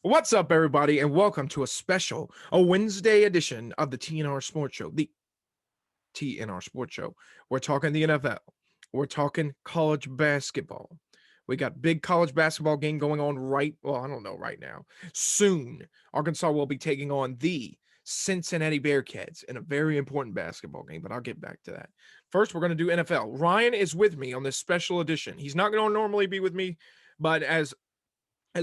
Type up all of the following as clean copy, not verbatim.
What's up, everybody, and welcome to a Wednesday edition of the TNR Sports Show. The TNR Sports Show. We're talking the NFL. We're talking college basketball. We got big college basketball game going on right now. Soon, Arkansas will be taking on the Cincinnati Bearcats in a very important basketball game, but I'll get back to that. First, we're going to do NFL. Ryan is with me on this special edition. He's not going to normally be with me, but as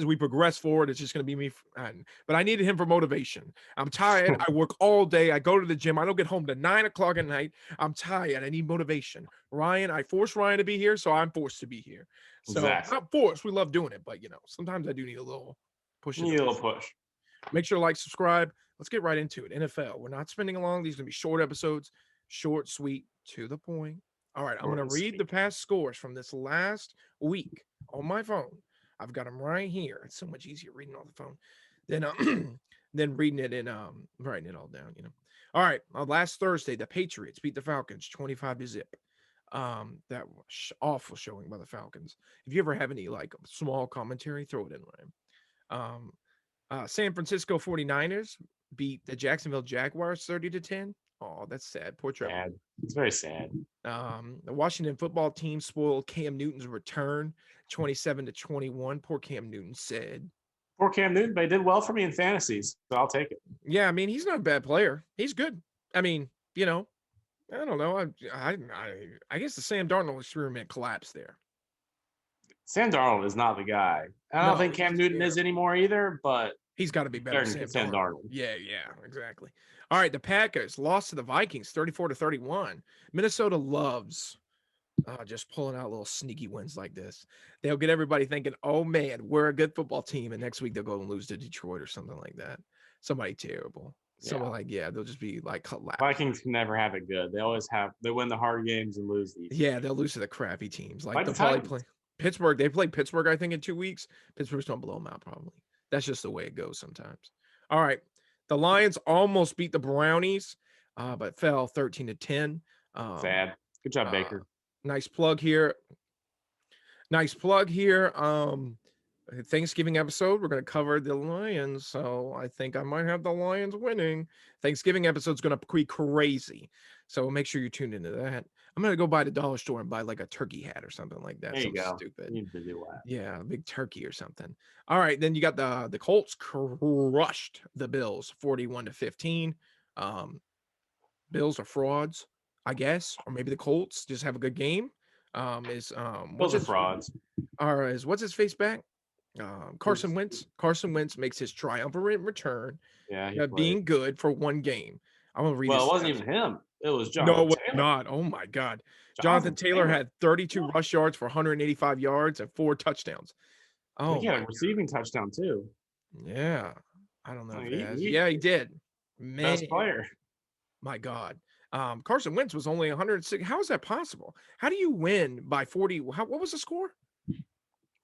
we progress forward, it's just going to be me. But I needed him for motivation. I'm tired. I work all day. I go to the gym. I don't get home to 9 o'clock at night. I'm tired. I need motivation. I forced Ryan to be here, so I'm forced to be here. So Exactly. not forced. We love doing it, but sometimes I do need a little push. Need a little push. Make sure to like, subscribe. Let's get right into it. NFL. We're not spending long. These are going to be short episodes, short, sweet, to the point. All right, I'm going to read the past scores from this last week on my phone. I've got them right here. It's so much easier reading on the phone than reading it and writing it all down. All right, last Thursday, the Patriots beat the Falcons 25-0. That was awful showing by the Falcons. If you ever have any like small commentary, throw it in, Ryan. San Francisco 49ers beat the Jacksonville Jaguars 30-10. Oh, that's sad. Poor Trevor. Sad. It's very sad. The Washington football team spoiled Cam Newton's return 27-21. Poor Cam Newton said. Poor Cam Newton, but he did well for me in fantasies, so I'll take it. Yeah, I mean, he's not a bad player. He's good. I mean, I don't know. I guess the Sam Darnold experiment collapsed there. Sam Darnold is not the guy. I don't think Cam Newton is anymore either, but he's got to be better than Sam Darnold. Yeah, exactly. All right, the Packers lost to the Vikings 34-31. Minnesota loves just pulling out little sneaky wins like this. They'll get everybody thinking, oh, man, we're a good football team. And next week they'll go and lose to Detroit or something like that. Somebody terrible. Someone they'll just be like collapse. Vikings can never have it good. They win the hard games and lose these. Yeah, they'll lose to the crappy teams. Like they'll probably play Pittsburgh. They play Pittsburgh, I think, in 2 weeks. Pittsburgh's going to blow them out probably. That's just the way it goes sometimes. All right. The Lions almost beat the Brownies, but fell 13-10. Sad. Good job, Baker. Nice plug here. Thanksgiving episode, we're going to cover the Lions, so I think I might have the Lions winning. Thanksgiving episode's going to be crazy, so make sure you tune into that. I'm going to go by the dollar store and buy like a turkey hat or something like that. There you go. Stupid. You need to do that. Yeah, a big turkey or something. All right, then you got the Colts crushed the Bills 41-15. Bills are frauds, I guess, or maybe the Colts just have a good game. Those are frauds. What's his face back? Carson Wentz. Carson Wentz makes his triumphant return. Yeah, being good for one game. I'm gonna read. Well, it wasn't even him. It was Jonathan. No, it was not. Oh my God. Jonathan Taylor had 32 rush yards for 185 yards and 4 touchdowns. Oh, he had a receiving touchdown too. Yeah, I don't know. He did. Man. Best player. My God. Carson Wentz was only 106. How is that possible? How do you win by 40? What was the score?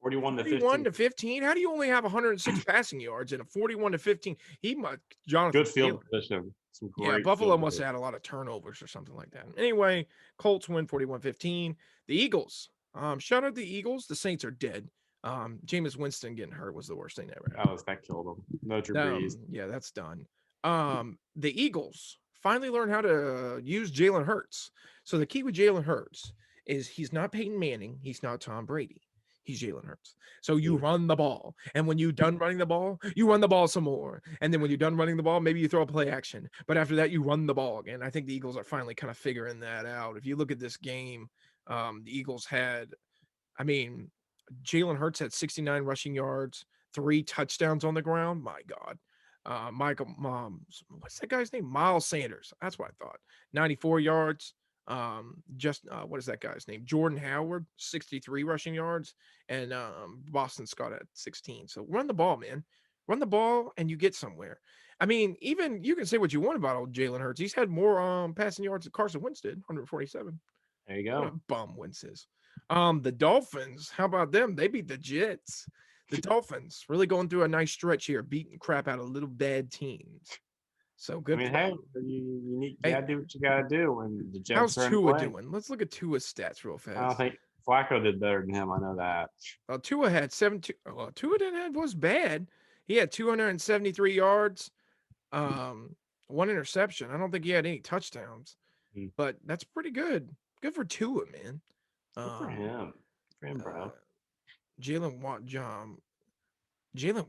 41-15. How do you only have 106 passing yards in a 41-15? Jonathan good field position. Buffalo must have had a lot of turnovers or something like that. Anyway, Colts win 41-15. The Eagles. Shout out the Eagles. The Saints are dead. Jameis Winston getting hurt was the worst thing ever happened. That killed him. No Drew Brees. Yeah, that's done. The Eagles finally learned how to use Jalen Hurts. So the key with Jalen Hurts is he's not Peyton Manning. He's not Tom Brady. He's Jalen Hurts. So you run the ball. And when you're done running the ball, you run the ball some more. And then when you're done running the ball, maybe you throw a play action. But after that, you run the ball again. I think the Eagles are finally kind of figuring that out. If you look at this game, the Eagles had, Jalen Hurts had 69 rushing yards, 3 touchdowns on the ground. My God. What's that guy's name? Miles Sanders. That's what I thought. 94 yards. What is that guy's name? Jordan Howard, 63 rushing yards, and Boston Scott at 16. So run the ball, man. Run the ball, and you get somewhere. Even you can say what you want about old Jalen Hurts. He's had more passing yards than Carson Wentz did, 147. There you go. What a bum Wentz is. The Dolphins, how about them? They beat the Jets. The Dolphins really going through a nice stretch here, beating crap out of little bad teams. So good. Hey, you gotta do what you gotta do when the Jets. How's Tua doing? Let's look at Tua's stats real fast. I don't think Flacco did better than him. I know that. Tua had 7. Tua was bad. He had 273 yards, one interception. I don't think he had any touchdowns, but that's pretty good. Good for Tua, man. Good for him. Good for him, bro. Jalen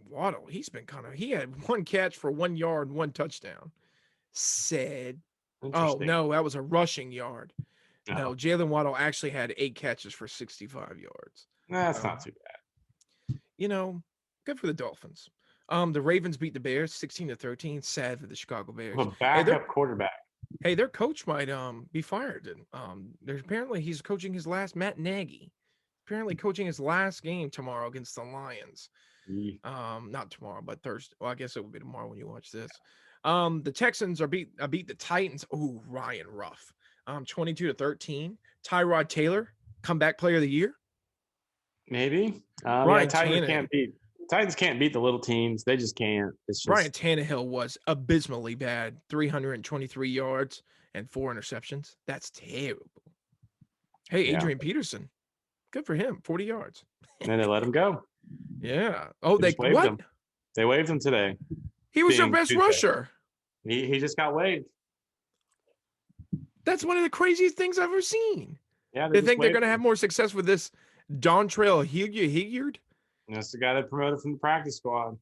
Waddle, he had one catch for 1 yard, one touchdown. Sad. Oh, no, that was a rushing yard. No, Jalen Waddle actually had 8 catches for 65 yards. That's not too bad. Good for the Dolphins. The Ravens beat the Bears 16-13. Sad for the Chicago Bears. A backup quarterback. Hey, their coach might be fired. There's apparently he's coaching his last Matt Nagy. Apparently coaching his last game tomorrow against the Lions. Not tomorrow, but Thursday. Well, I guess it will be tomorrow when you watch this. The Texans beat the Titans. Oh, Ryan Ruff. 22-13. Tyrod Taylor, comeback player of the year. Maybe. Titans can't beat the little teams. They just can't. It's just Ryan Tannehill was abysmally bad. 323 yards and 4 interceptions. That's terrible. Hey, Adrian Peterson. Good for him. 40 yards. And then they let him go. Yeah. Oh, they waived him. They waived him today. He was their best rusher. He just got waived. That's one of the craziest things I've ever seen. Yeah, they think they're going to have more success with this Dontrell Hilliard. That's the guy that promoted from the practice squad.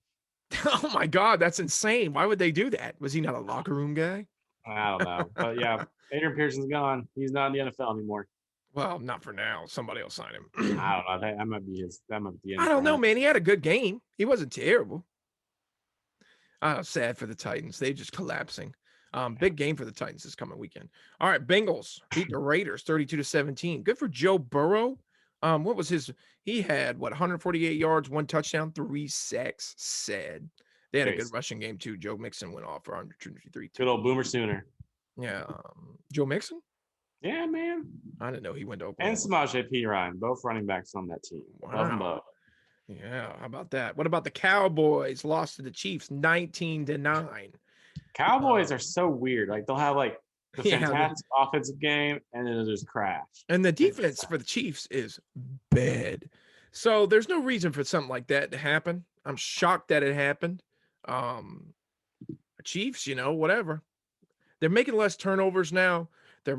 Oh my God, that's insane. Why would they do that? Was he not a locker room guy? I don't know. But yeah, Adrian Peterson's gone. He's not in the NFL anymore. Well, not for now. Somebody will sign him. I don't know. That might be his. That might be. I don't know, man. He had a good game. He wasn't terrible. Sad for the Titans. They're just collapsing. Big game for the Titans this coming weekend. All right, Bengals beat the Raiders 32-17. Good for Joe Burrow. What was his? He had 148 yards, 1 touchdown, 3 sacks. Sad. They had a good rushing game too. Joe Mixon went off for 123. Good old Boomer Sooner. Yeah, Joe Mixon. Yeah, man. I didn't know he went to Oklahoma. And Samaje Perine, both running backs on that team. Wow. Love them both. Yeah, how about that? What about the Cowboys? Lost to the Chiefs 19-9. Cowboys are so weird. Like they'll have like the fantastic offensive game and then it'll just crash. And the defense for the Chiefs is bad. So there's no reason for something like that to happen. I'm shocked that it happened. Chiefs, whatever. They're making less turnovers now. They're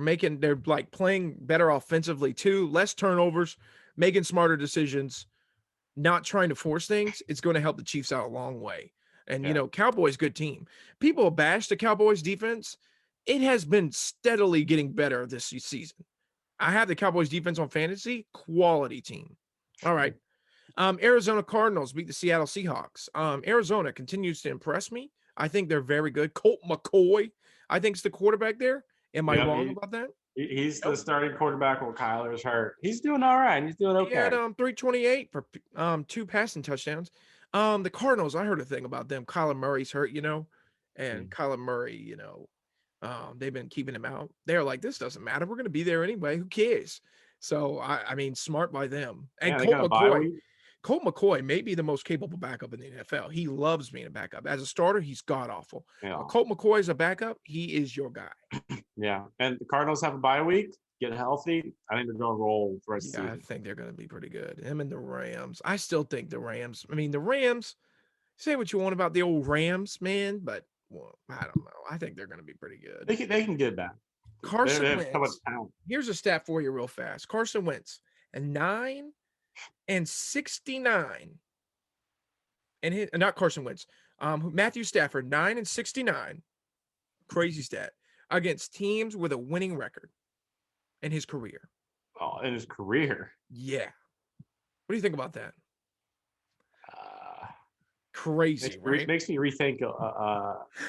like playing better offensively too. Less turnovers, making smarter decisions, not trying to force things. It's going to help the Chiefs out a long way. And, Cowboys, good team. People bash the Cowboys defense. It has been steadily getting better this season. I have the Cowboys defense on fantasy. Quality team. All right. Arizona Cardinals beat the Seattle Seahawks. Arizona continues to impress me. I think they're very good. Colt McCoy, I think, is the quarterback there. Am I wrong about that? He's the starting quarterback while Kyler's hurt. He's doing all right. He's doing okay. He had 328 for 2 passing touchdowns. The Cardinals, I heard a thing about them. Kyler Murray's hurt, and Kyler Murray, they've been keeping him out. They're like, this doesn't matter. We're going to be there anyway. Who cares? So, I mean, smart by them. And Colt McCoy may be the most capable backup in the NFL. He loves being a backup. As a starter, he's god-awful. Yeah. Colt McCoy is a backup. He is your guy. Yeah. And the Cardinals have a bye week. Get healthy. I think they're going to roll for the season. I think they're going to be pretty good. Him and the Rams. I still think the Rams. I mean, the Rams, say what you want about the old Rams, man, but I don't know. I think they're going to be pretty good. They can get back. Carson Wentz. Here's a stat for you real fast. Carson Wentz, 9-69. And not Carson Wentz. Matthew Stafford, 9-69. Crazy stat. Against teams with a winning record. In his career. Oh, in his career? Yeah. What do you think about that? Crazy, right? Makes me rethink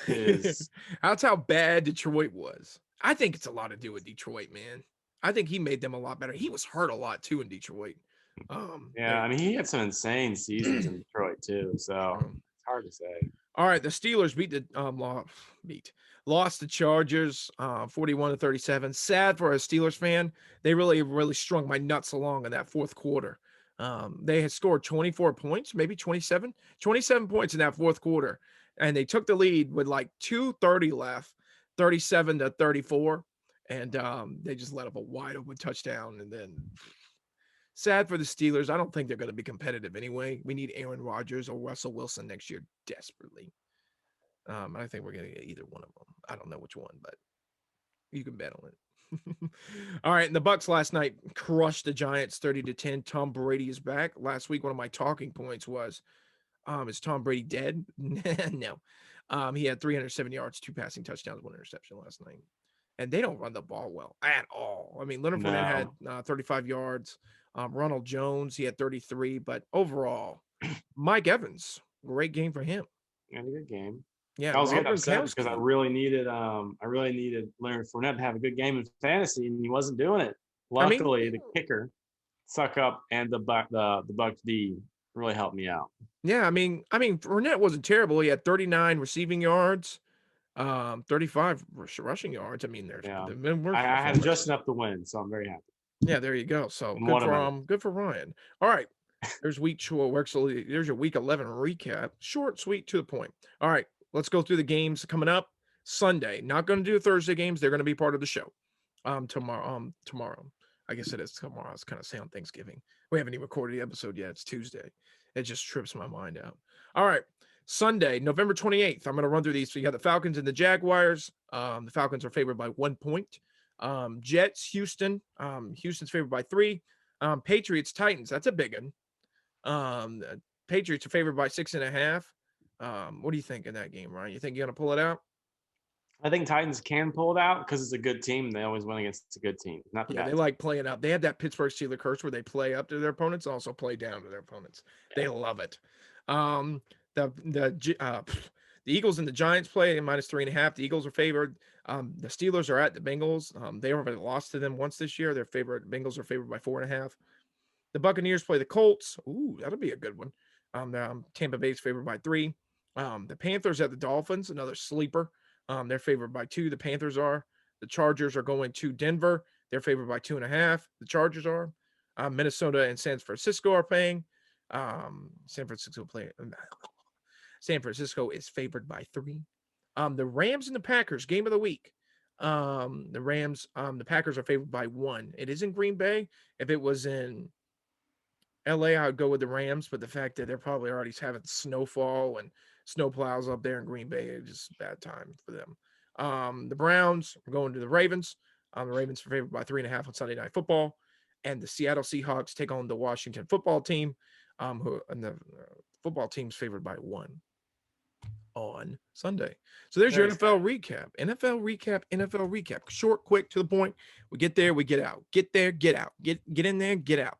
his... That's how bad Detroit was. I think it's a lot to do with Detroit, man. I think he made them a lot better. He was hurt a lot, too, in Detroit. I mean, he had some insane seasons in Detroit, too, so it's hard to say. All right, the Steelers lost the Chargers 41-37. Sad for a Steelers fan. They really strung my nuts along in that fourth quarter. They had scored 24 points, maybe 27 points in that fourth quarter. And they took the lead with like 2:30 left, 37-34. And they just let up a wide open touchdown. And then Sad for the Steelers. I don't think they're going to be competitive anyway. We need Aaron Rodgers or Russell Wilson next year desperately. I think we're going to get either one of them. I don't know which one, but you can bet on it. All right, and the Bucs last night crushed the Giants 30-10. Tom Brady is back. Last week, one of my talking points was, is Tom Brady dead? No. He had 307 yards, 2 passing touchdowns, 1 interception last night. And they don't run the ball well at all. I mean, Leonard Fournette had 35 yards. Ronald Jones, he had 33. But overall, Mike Evans, great game for him. Yeah, a good game. Yeah, I was getting upset because I really needed Leonard Fournette to have a good game in fantasy, and he wasn't doing it. Luckily, the kicker, Suck Up, and the Bucs D really helped me out. Yeah, I mean, Fournette wasn't terrible. He had 39 receiving yards, 35 rushing yards. I mean, I had just enough to win, so I'm very happy. Yeah, there you go. So good for Ryan. All right. There's week 12. Actually, there's your week 11 recap. Short, sweet, to the point. All right, let's go through the games coming up. Sunday. Not going to do Thursday games. They're going to be part of the show. Tomorrow. I guess it is tomorrow. It's kind of say on Thanksgiving. We haven't even recorded the episode yet. It's Tuesday. It just trips my mind out. All right. Sunday, November 28th. I'm going to run through these. So you got the Falcons and the Jaguars. The Falcons are favored by 1 point. Jets, Houston. Houston's favored by 3. Patriots, Titans. That's a big one. Patriots are favored by 6.5. What do you think in that game, Ryan? You think you're going to pull it out? I think Titans can pull it out because it's a good team. They always win against a good team. They like playing out. They have that Pittsburgh Steelers curse where they play up to their opponents, also play down to their opponents. Yeah. They love it. The Eagles and the Giants play at -3.5. The Eagles are favored. The Steelers are at the Bengals. They already lost to them once this year. Bengals are favored by 4.5. The Buccaneers play the Colts. Ooh, that'll be a good one. Tampa Bay's favored by 3. The Panthers at the Dolphins, another sleeper. They're favored by 2. The Panthers are. The Chargers are going to Denver. They're favored by 2.5. The Chargers are. Minnesota and San Francisco are playing. San Francisco is favored by 3. The Rams and the Packers, game of the week. The Packers are favored by 1. It is in Green Bay. If it was in LA, I would go with the Rams, but the fact that they're probably already having snowfall and snow plows up there in Green Bay is just a bad time for them. The Browns are going to the Ravens. The Ravens are favored by 3.5 on Sunday Night Football. And the Seattle Seahawks take on the Washington football team. The football team's favored by 1 on Sunday. So there's your NFL recap. NFL recap. Short, quick, to the point. We get there, we get out. Get there, get out. Get in there, get out.